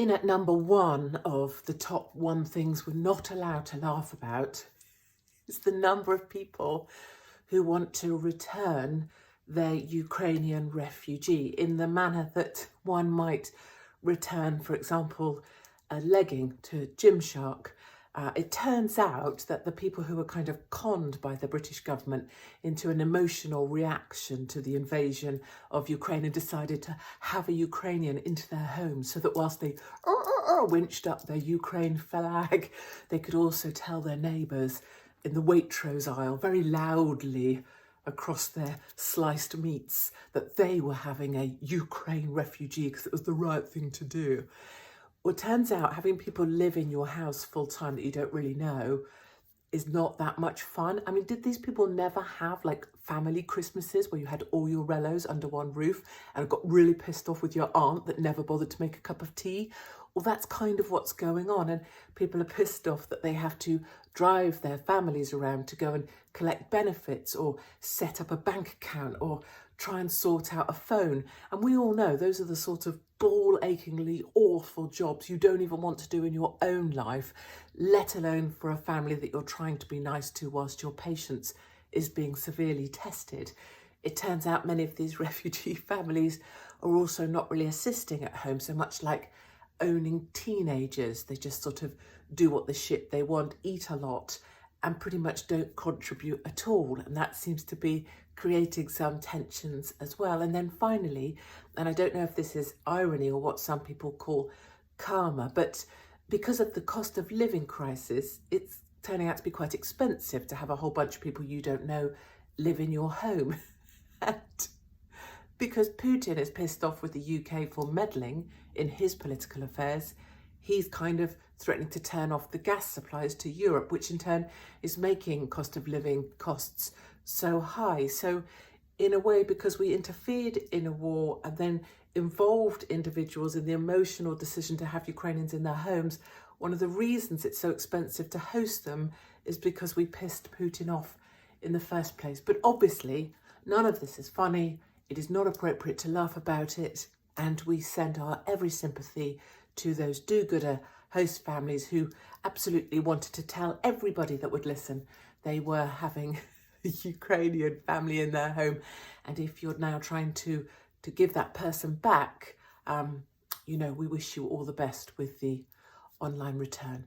in at number one of the top one things we're not allowed to laugh about is the number of people who want to return their Ukrainian refugee in the manner that one might return, for example, a legging to Gymshark. It turns out that the people who were kind of conned by the British government into an emotional reaction to the invasion of Ukraine and decided to have a Ukrainian into their homes so that whilst they winched up their Ukraine flag, they could also tell their neighbours in the Waitrose aisle very loudly across their sliced meats that they were having a Ukraine refugee because it was the right thing to do. Well, it turns out having people live in your house full time that you don't really know is not that much fun. I mean, did these people never have like family Christmases where you had all your rellos under one roof and got really pissed off with your aunt that never bothered to make a cup of tea? Well, that's kind of what's going on, and people are pissed off that they have to drive their families around to go and collect benefits or set up a bank account or try and sort out a phone. And we all know those are the sort of ball-achingly awful jobs you don't even want to do in your own life, let alone for a family that you're trying to be nice to whilst your patience is being severely tested. It turns out many of these refugee families are also not really assisting at home so much, like owning teenagers. They just sort of do what the shit they want, eat a lot, and pretty much don't contribute at all. And that seems to be creating some tensions as well. And then finally, and I don't know if this is irony or what some people call karma, but because of the cost of living crisis, it's turning out to be quite expensive to have a whole bunch of people you don't know live in your home. And because Putin is pissed off with the UK for meddling in his political affairs, he's kind of threatening to turn off the gas supplies to Europe, which in turn is making cost of living costs so high. So in a way, because we interfered in a war and then involved individuals in the emotional decision to have Ukrainians in their homes, one of the reasons it's so expensive to host them is because we pissed Putin off in the first place. But obviously, none of this is funny. It is not appropriate to laugh about it. And we send our every sympathy to those do-gooder host families who absolutely wanted to tell everybody that would listen they were having a Ukrainian family in their home. And if you're now trying to give that person back, we wish you all the best with the online return.